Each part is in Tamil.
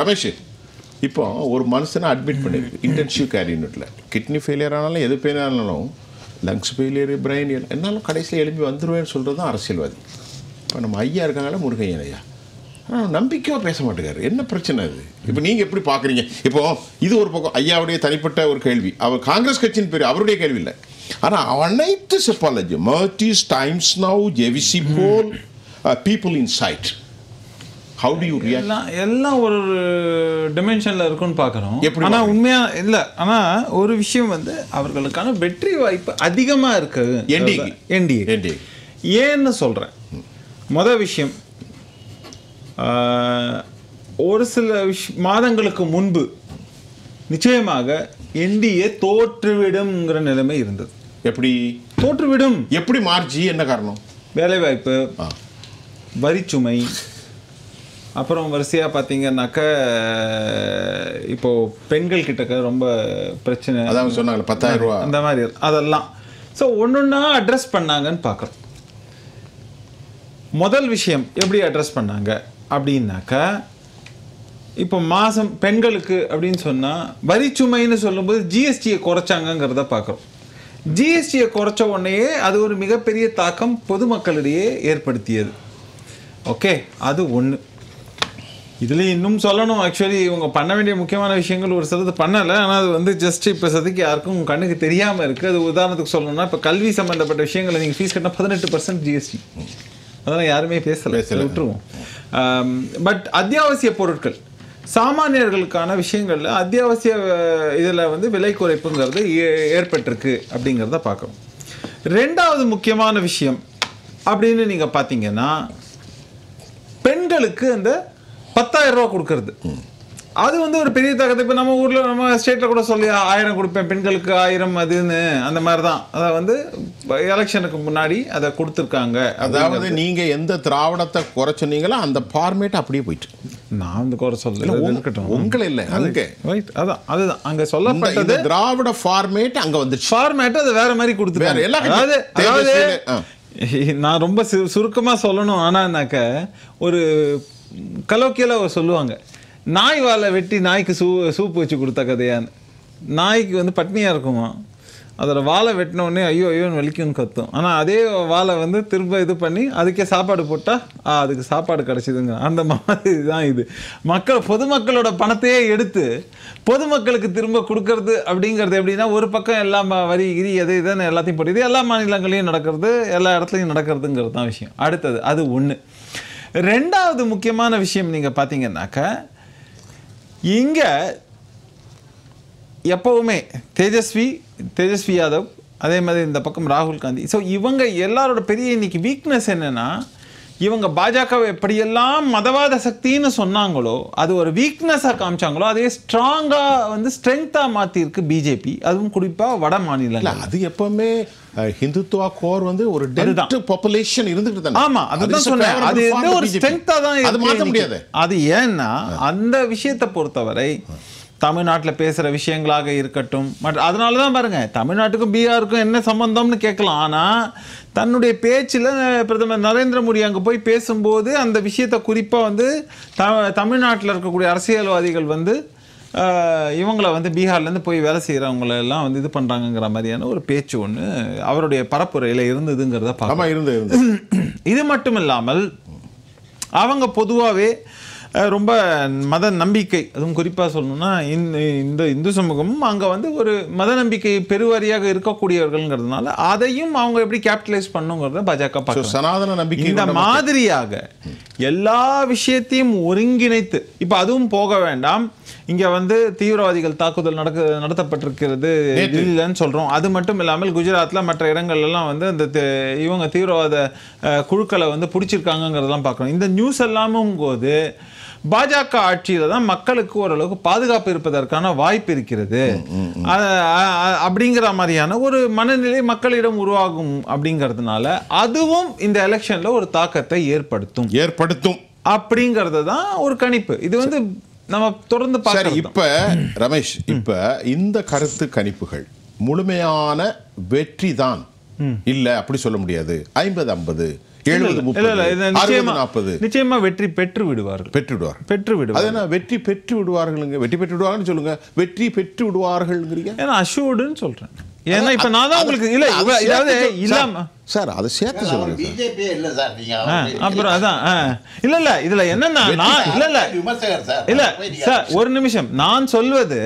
ரமேஷ், இப்போ ஒரு மனுஷனை அட்மிட் பண்ணிருக்கு இன்டென்சிவ் கேர் யூனிட்டில். கிட்னி ஃபெயிலியர் ஆனாலும் எது ஃபெயிலியர் ஆனாலும் லங்ஸ் ஃபெயிலியர், பிரெயின் என்னாலும் கடைசியில் எழுப்பி வந்துடுவேன்னு சொல்கிறது தான் அரசியல்வாதி. இப்போ நம்ம ஐயா இருக்காங்களா, முருகையன் ஐயா, ஆனால் நம்பிக்கையாக பேச மாட்டேங்காரு. என்ன பிரச்சனை அது? இப்போ நீங்கள் எப்படி பார்க்குறீங்க? இப்போ இது ஒரு பக்கம் ஐயாவுடைய தனிப்பட்ட ஒரு கேள்வி. அவர் காங்கிரஸ் கட்சியின் பேர் அவருடைய கேள்வி இல்லை. ஆனால் அனைத்து psephology Matrize Times Now JVC poll people insight, how do you react? எல்லாம் ஒரு டிமென்ஷனில் இருக்குன்னு பார்க்குறோம். ஆனால் உண்மையாக இல்லை. ஆனால் ஒரு விஷயம் வந்து அவர்களுக்கான வெற்றி வாய்ப்பு அதிகமாக இருக்குது என்டிஏ. ஏன்னு சொல்கிறேன். மொதல் விஷயம், ஒரு சில மாதங்களுக்கு முன்பு நிச்சயமாக என்டிஏ தோற்றுவிடும்ங்கிற நிலைமை இருந்தது. எப்படி தோற்றுவிடும்? எப்படி மார்ஜி? என்ன காரணம்? வேலைவாய்ப்பு, வரிச்சுமை, அப்புறம் வரிசையாக பார்த்தீங்கன்னாக்க இப்போது பெண்கள் கிட்டக்க ரொம்ப பிரச்சனை, அதான் சொன்னாங்க 10,000 ரூபா அந்த மாதிரி, அதெல்லாம் ஸோ ஒன்று ஒன்றா அட்ரஸ் பண்ணாங்கன்னு பார்க்குறோம். முதல் விஷயம் எப்படி அட்ரஸ் பண்ணாங்க அப்படின்னாக்கா, இப்போ மாதம் பெண்களுக்கு அப்படின்னு சொன்னால் வரிச்சுமைன்னு சொல்லும்போது ஜிஎஸ்டியை குறைச்சாங்கங்கிறத பார்க்குறோம். ஜிஎஸ்டியை குறைச்ச உடனேயே அது ஒரு மிகப்பெரிய தாக்கம் பொதுமக்களிடையே ஏற்படுத்தியது. ஓகே, அது ஒன்று. இதில் இன்னும் சொல்லணும், ஆக்சுவலி இவங்க பண்ண வேண்டிய முக்கியமான விஷயங்கள் ஒரு சிலது பண்ணலை. ஆனால் அது வந்து ஜஸ்ட் இப்போ சதிக்கு யாருக்கும் உங்கள் கண்ணுக்கு தெரியாமல் இருக்குது. அது உதாரணத்துக்கு சொல்லணும்னா, இப்போ கல்வி சம்மந்தப்பட்ட விஷயங்களை நீங்கள் ஃபீஸ் கட்டினா 18% ஜிஎஸ்டி, அதெல்லாம் யாருமே பேசலை, விட்டுருவோம். பட் அத்தியாவசிய பொருட்கள், சாமானியர்களுக்கான விஷயங்களில் அத்தியாவசிய இதில் வந்து விலை குறைப்புங்கிறது ஏற்பட்டிருக்கு அப்படிங்கிறத பார்க்குறோம். ரெண்டாவது முக்கியமான விஷயம் அப்படின்னு நீங்கள் பார்த்தீங்கன்னா, பெண்களுக்கு அந்த 10,000 ரூபா கொடுக்கறது, அது வந்து ஒரு பெரிய தாக்கத்தை. இப்போ நம்ம ஊரில் நம்ம ஸ்டேட்டில் கூட சொல்லி 1000 கொடுப்பேன் பெண்களுக்கு 1000 அதுன்னு அந்த மாதிரி தான். அதை வந்து எலெக்ஷனுக்கு முன்னாடி அதை கொடுத்துருக்காங்க. அதாவது நீங்கள் எந்த திராவிடத்தை குறை சொன்னீங்களோ அந்த ஃபார்மேட் அப்படியே போயிட்டு, நான் வந்து குறை சொல்ல இருக்கட்டும், உங்களை இல்லை அங்கே ரைட், அதான் அதுதான் அங்கே சொல்லப்பட்டது. திராவிட ஃபார்மேட் அங்கே வந்து ஃபார்மேட் அது வேற மாதிரி கொடுத்துருக்காரு. அதாவது நான் ரொம்ப சுருக்கமாக சொல்லணும். ஆனான்னாக்க ஒரு கலோக்கியில் சொல்லுவாங்க, நாய் வாழை வெட்டி நாய்க்கு சூப்பு வச்சு கொடுத்த கதையான்னு. நாய்க்கு வந்து பட்னியாக இருக்குமா, அதோட வாழை வெட்டினோடனே ஐயோ ஐயோன்னு வலிக்கும்னு கத்தும். ஆனால் அதே வாழை வந்து திரும்ப இது பண்ணி அதுக்கே சாப்பாடு போட்டால் அதுக்கு சாப்பாடு கிடச்சிதுங்க. அந்த மாதிரி தான் இது. பொதுமக்களோட பணத்தையே எடுத்து பொதுமக்களுக்கு திரும்ப கொடுக்கறது அப்படிங்கிறது எப்படின்னா, ஒரு பக்கம் எல்லாம் வரி கிரி எது இதுன்னு எல்லாத்தையும் போட்டு, இது எல்லா மாநிலங்களையும் நடக்கிறது, எல்லா இடத்துலையும் நடக்கிறதுங்கிறது தான் விஷயம். அடுத்தது அது ஒன்று. ரெண்டாவது முக்கியமான விஷயம் நீங்கள் பார்த்தீங்கன்னாக்க, இங்கே எப்பவுமே தேஜஸ்வி யாதவ், அதே மாதிரி இந்த பக்கம் ராகுல் காந்தி, ஸோ இவங்க எல்லாரோட பெரிய இன்னைக்கு வீக்னஸ் என்னன்னா, இவங்க பாஜகவை எப்படியெல்லாம் மதவாத சக்தின்னு சொன்னாங்களோ, அது ஒரு வீக்னஸாக காமிச்சாங்களோ, அதே ஸ்ட்ராங்காக வந்து ஸ்ட்ரென்த்தாக மாற்றிருக்கு பிஜேபி. அதுவும் குறிப்பாக வட மாநிலங்கள். அது எப்பவுமே ஹிந்துத்துவா கோர் வந்து ஒரு டென்ட் பாப்புலேஷன் இருந்துட்டு தான். ஆமா, அதுதான் சொன்னேன். அது ஒரு ஸ்ட்ரென்த்தா தான், அது மாற்ற முடியாது. அது ஏன்னா அந்த விஷயத்தை பொறுத்தவரை தமிழ்நாட்டில் பேசுகிற விஷயங்களாக இருக்கட்டும், அதனால தான் பாருங்கள், தமிழ்நாட்டுக்கும் பீகாருக்கும் என்ன சம்பந்தம்னு கேட்கலாம். ஆனால் தன்னுடைய பேச்சில் பிரதமர் நரேந்திர மோடி அங்கே போய் பேசும்போது அந்த விஷயத்தை குறிப்பாக வந்து தமிழ்நாட்டில் இருக்கக்கூடிய அரசியல்வாதிகள் வந்து இவங்களை வந்து பீகார்லேருந்து போய் வேலை செய்கிறவங்களெல்லாம் வந்து இது பண்ணுறாங்கங்கிற மாதிரியான ஒரு பேச்சு ஒன்று அவருடைய பரப்புரையில் இருந்ததுங்கிறத பார்க்கலாம். இருந்தது. இது மட்டும் இல்லாமல் அவங்க பொதுவாகவே ரொம்ப மத நம்பிக்கை, அதுவும் குறிப்பாக சொல்லணும்னா இந்த இந்து சமூகமும் அங்கே வந்து ஒரு மத நம்பிக்கை பெருவாரியாக இருக்கக்கூடியவர்கள்ங்கிறதுனால அதையும் அவங்க எப்படி கேபிட்டலைஸ் பண்ணுங்கிறத பாஜக பார்க்க, சனாதன நம்பிக்கை இந்த மாதிரியாக எல்லா விஷயத்தையும் ஒருங்கிணைத்து. இப்போ அதுவும் போக வேண்டாம், இங்கே வந்து தீவிரவாதிகள் தாக்குதல் நடத்தப்பட்டிருக்கிறது இல்லைன்னு சொல்கிறோம். அது மட்டும் இல்லாமல் குஜராத்தில் மற்ற இடங்கள்லாம் வந்து அந்த இவங்க தீவிரவாத குழுக்களை வந்து பிடிச்சிருக்காங்கிறதெல்லாம் பார்க்கணும். இந்த நியூஸ் எல்லாமும் போது பாஜக ஆட்சியில் தான் மக்களுக்கு ஓரளவுக்கு பாதுகாப்பு இருப்பதற்கான வாய்ப்பு இருக்கிறது அப்படிங்கிற மாதிரியான ஒரு மனநிலை மக்களிடம் உருவாகும். அப்படிங்கிறதுனால அதுவும் இந்த எலெக்ஷனில் ஒரு தாக்கத்தை ஏற்படுத்தும் அப்படிங்கிறது தான் ஒரு கணிப்பு. இது வந்து நம்ம தொடர்ந்து பார்க்கலாம். இப்ப ரமேஷ், இப்ப இந்த கருத்து கணிப்புகள் முழுமையான வெற்றி தான் இல்ல அப்படி சொல்ல முடியாது. 50-50 நிச்சயமா வெற்றி பெற்று விடுவார்கள். வெற்றி பெற்று விடுவார்கள் சொல்லுங்க. வெற்றி பெற்று விடுவார்கள் ஏன்னா அஷூர்டுன்னு சொல்றேன். ஏன்னா இப்ப நான் தான் உங்களுக்கு இல்ல இதாவது இல்லாம சார் அதை சேர்த்து சொல்லுங்க. பிஜேபி இல்ல சார் நீங்க அப்புறம் அதான் இல்ல இதுல என்னன்னா நான் இல்ல சார் ஒரு நிமிஷம் நான் சொல்வது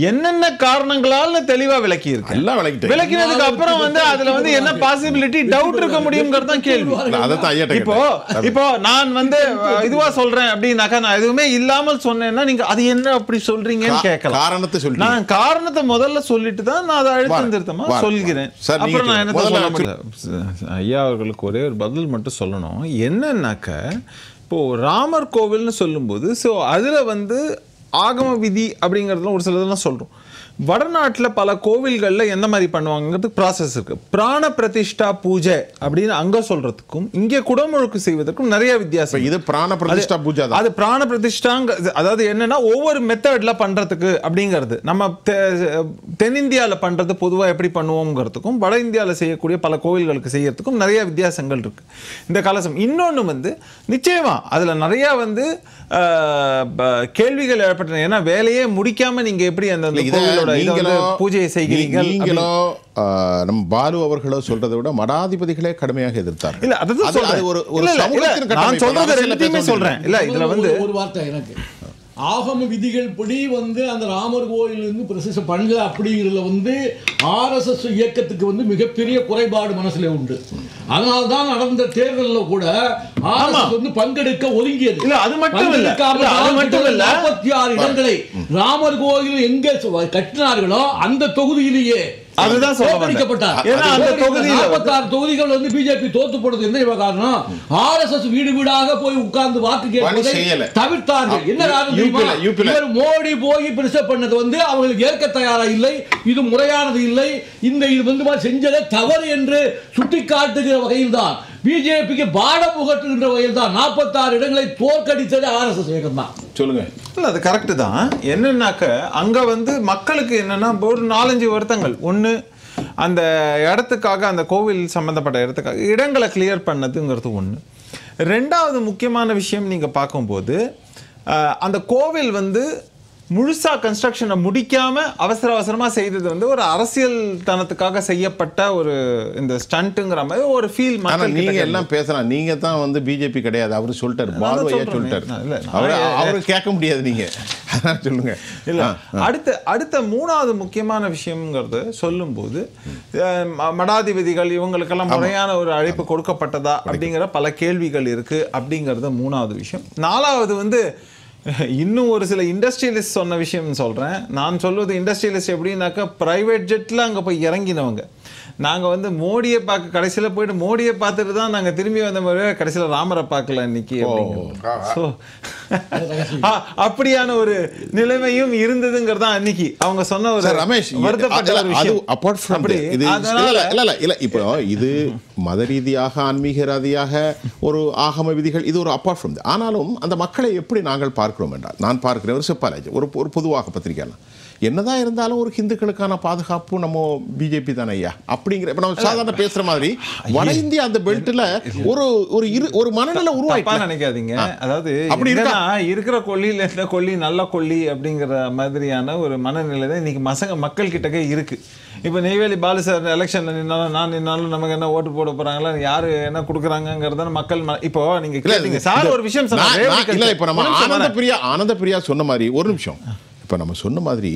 என்னென்ன காரணங்களால தெளிவா விளக்கி இருக்கு. எல்லாம் விளக்கினதுக்கு அப்புறம் வந்து அதுல வந்து என்ன பாசிபிலிட்டி டவுட் இருக்க முடியும்ங்கிறது தான் கேள்வி. இப்போ நான் வந்து இதுவா சொல்றேன் அப்படின்னாக்கா நான் எதுவுமே இல்லாமல் சொன்னேன்னா நீங்க அது என்ன அப்படி சொல்றீங்கன்னு கேட்கலாம். காரணத்தை சொல்லி நான் காரணத்தை முதல்ல சொல்லிட்டு தான் நான் அதை அழுத்தம் திருத்தமா சொல்கிறேன். அப்புறம் நான் என்ன சொல்ல முடியல. ஐயா அவர்களுக்கு ஒரே ஒரு பதில் மட்டும் சொல்லணும். என்னன்னாக்க இப்போ ராமர் கோவில்னு சொல்லும்போது ஸோ அதுல வந்து ஆகம விதி அப்படிங்கிறதுலாம் ஒரு சிலதெல்லாம் சொல்கிறோம். வடநாட்டில் பல கோவில்களில் எந்த மாதிரி பண்ணுவாங்கிறதுக்கு ப்ராசஸ் இருக்குது. பிராண பிரதிஷ்டா பூஜை அப்படின்னு அங்கே சொல்கிறதுக்கும் இங்கே குடமுழுக்கு செய்வதற்கும் நிறைய வித்தியாசம். இது பிராண பிரதிஷ்டா பூஜை, அது பிராண பிரதிஷ்டாங்க. அதாவது என்னன்னா ஒவ்வொரு மெத்தட்ல பண்ணுறதுக்கு அப்படிங்கிறது நம்ம தென்னிந்தியாவில் பண்ணுறது பொதுவாக எப்படி பண்ணுவோங்கிறதுக்கும் வட இந்தியாவில் செய்யக்கூடிய பல கோவில்களுக்கு செய்யறதுக்கும் நிறைய வித்தியாசங்கள் இருக்குது இந்த காலசம். இன்னொன்று வந்து நிச்சயமா அதில் நிறையா வந்து கேள்விகள் ஏற்பட்டன. ஏன்னா வேலையே முடிக்காம நீங்க எப்படி அந்த பூஜையை செய்கிறீங்க? நம்ம பாலு அவர்களோ சொல்றதை விட மடாதிபதிகளே கடுமையாக எதிர்த்தார்கள். இல்ல அதான் நான் சொல்றது ரெண்டுமே சொல்றேன். இல்ல இதுல வந்து ஒரு வார்த்தை எனக்கு ஆகம விதிகள் படி வந்து அந்த ராமர் கோயில் வந்து பிரசிஷ பண்ணல அப்படிங்கிறதுல வந்து ஆர்எஸ்எஸ் இயக்கத்துக்கு வந்து மிகப்பெரிய குறைபாடு மனசுல உண்டு. அதனால்தான் நடந்த தேர்தலில் கூட ஆர்எஸ்எஸ் வந்து பங்கெடுக்க ஒதுங்கியது. இல்ல அது மட்டும் இல்ல 46 இடங்களை ராமர் கோயில் எங்க கட்டினார்களோ அந்த தொகுதியிலேயே அதுதான் சொல்லப்பட்டார். ஏன்னா அந்த தொகுதியில 46 தொகுதிகள் வந்து பிஜேபி தோத்து போனது என்ன காரணம்? ஆர்எஸ்எஸ் வீடு வீடாக போய் உட்கார்ந்து வாக்கு கேட்பதை தவிர்த்தார்கள். என்ன காரணம்? மோடி போய் பிரிசப் பண்ணது வந்து அவங்களுக்கு ஏற்க தயாரா இல்லை, இது முறையானது இல்லை, இந்த இது வந்து செஞ்சதை தவறு என்று சுட்டிக்காட்டுகிற வகையில் தான் பிஜேபிக்கு பாடம் புகட்டுகின்ற வகையில் தான் 46 இடங்களை தோற்கடித்தது ஆர்எஸ்எஸ் இயக்கம் தான். சொல்லுங்க. இல்லை அது கரெக்டு தான். என்னன்னாக்க அங்கே வந்து மக்களுக்கு என்னன்னா ஒரு 4-5 வருத்தங்கள். ஒன்று அந்த இடத்துக்காக அந்த கோவில் சம்மந்தப்பட்ட இடத்துக்காக இடங்களை கிளியர் பண்ணதுங்கிறது ஒன்று. ரெண்டாவது முக்கியமான விஷயம் நீங்கள் பார்க்கும்போது அந்த கோவில் வந்து முழுசா கன்ஸ்ட்ரக்ஷனை முடிக்காம அவசரமா செய்தது வந்து ஒரு அரசியல் தனத்துக்காக செய்யப்பட்ட ஒரு இந்த ஸ்டண்ட்ங்கிற மாதிரி ஒரு ஃபீல். நீங்க எல்லாம் பேசலாம். நீங்க தான் வந்து பிஜேபி கிடையாது அவரு சொல்லிட்டாரு, பாலுவையா சொல்லிட்டாரு. அவரு கேட்க முடியாது நீங்க சொல்லுங்க. இல்ல அடுத்த மூணாவது முக்கியமான விஷயம்ங்கிறது சொல்லும்போது மடாதிபதிகள் இவங்களுக்கெல்லாம் முறையான ஒரு அழைப்பு கொடுக்கப்பட்டதா அப்படிங்கிற பல கேள்விகள் இருக்கு அப்படிங்கிறது மூணாவது விஷயம். நாலாவது வந்து இன்னும் ஒரு சில இண்டஸ்ட்ரியலிஸ்ட் சொன்ன விஷயம் சொல்கிறேன். நான் சொல்வது இண்டஸ்ட்ரியலிஸ்ட் எப்படின்னாக்கா ப்ரைவேட் ஜெட்டில் அங்கே போய் இறங்கினவங்க. நாங்கள் வந்து மோடியை பார்க்க கடைசியில் போயிட்டு மோடியை பார்த்துட்டு தான் நாங்கள் திரும்பி வந்த மாதிரி கடைசியில் ராமரை பார்க்கல இன்னைக்கு. ஸோ அப்படியான ஒரு நிலைமையும் இருந்ததுங்கிறது தான் அன்னைக்கு அவங்க சொன்ன ஒரு ரமேஷ் இப்போ இது மத ரீதியாக ஆன்மீக ரீதியாக ஒரு ஆகம விதிகள் இது ஒரு அப்பார்ட் ஃப்ரம். ஆனாலும் அந்த மக்களை எப்படி நாங்கள் பார்க்கிறோம் என்றால் நான் பார்க்கிறேன் ஒரு செப்பாலேஜ் ஒரு பொதுவாக பத்திரிகைலாம் என்னதான் இருந்தாலும் ஒரு ஹிந்துக்களுக்கான பாதுகாப்பு நம்ம பிஜேபி தானே ஐயா அப்படிங்கிற இப்போ நம்ம சாதாரண பேசுற மாதிரி வட இந்தியா அந்த பெல்ட்ல ஒரு மனநிலை உருவாக்கி நினைக்காதீங்க. அதாவது அப்படி இருக்கிற கொல்லியில் இருந்த கொல்லி நல்ல கொல்லி அப்படிங்கிற மாதிரியான ஒரு மனநிலை தான் இன்னைக்கு மக்கள் கிட்டக்கே இருக்கு. இப்போ நெய்வேலி பாலு சார் எலெக்ஷன்ல நின்னாலும் நான் நின்னாலும் நமக்கு என்ன ஓட்டு போட போறாங்களா யாரு என்ன கொடுக்குறாங்கிறத மக்கள் இப்போ நீங்க கேட்டீங்க சார் ஒரு விஷயம் சொன்னாங்க. இப்போ நம்ம ஆனந்த பிரியா சொன்ன மாதிரி ஒரு நிமிஷம் இப்போ நம்ம சொன்ன மாதிரி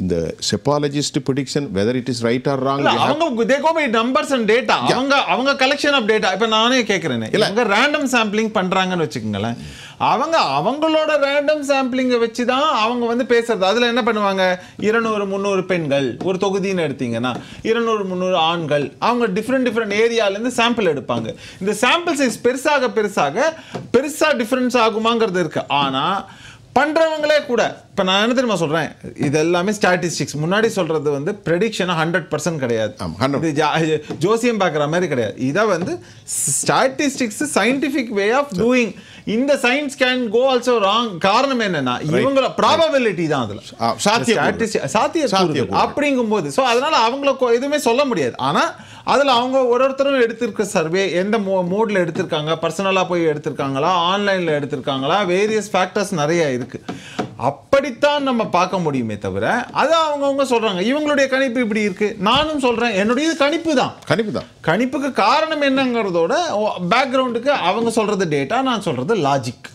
இந்த psephologist prediction whether it is right or wrong அவங்க they go by numbers and data. அவங்க கலெக்ஷன் ஆஃப் டேட்டா. இப்போ நானே கேட்குறேன் அவங்க ரேண்டம் சாம்பிளிங் பண்றாங்கன்னு வச்சுக்கோங்களேன். அவங்களோட ரேண்டம் சாம்பிளிங்கை வச்சு தான் அவங்க வந்து பேசுறது. அதில் என்ன பண்ணுவாங்க 200-300 பெண்கள் ஒரு தொகுதின்னு எடுத்தீங்கன்னா 200-300 ஆண்கள் அவங்க டிஃப்ரெண்ட் ஏரியாலேருந்து சாம்பிள் எடுப்பாங்க. இந்த சாம்பிள் சைஸ் பெருசாக பெருசா டிஃப்ரென்ஸ் ஆகுமாங்கிறது இருக்கு. ஆனால் பண்றவங்களே கூட இப்போ நான் என்ன தெரியுமா சொல்கிறேன், இது எல்லாமே ஸ்டாட்டிஸ்டிக்ஸ். முன்னாடி சொல்கிறது வந்து ப்ரெடிக்ஷன் 100% கிடையாது, இது ஜோசியம் பார்க்குற மாதிரி கிடையாது. இதை வந்து statistics scientific way of doing. இந்த science can go also wrong. காரணம் என்னன்னா இவங்கள ப்ராபபிலிட்டி தான் அதில் சாத்தியம் அப்படிங்கும்போது. ஸோ அதனால அவங்கள எதுவுமே சொல்ல முடியாது. ஆனால் அதில் அவங்க ஒருத்தரும் எடுத்திருக்க சர்வே எந்த மோடில் எடுத்திருக்காங்க, பர்சனலாக போய் எடுத்திருக்காங்களா, ஆன்லைனில் எடுத்திருக்காங்களா, வேரியஸ் ஃபேக்டர்ஸ் நிறைய இருக்குது. அப்படித்தான் நம்ம பார்க்க முடியுமே தவிர அதை அவங்கவுங்க சொல்கிறாங்க இவங்களுடைய கணிப்பு இப்படி இருக்குது. நானும் சொல்கிறேன் என்னுடைய கணிப்பு தான். கணிப்புக்கு காரணம் என்னங்கிறதோட பேக்ரவுண்டுக்கு அவங்க சொல்கிறது டேட்டா, நான் சொல்கிறது லாஜிக்.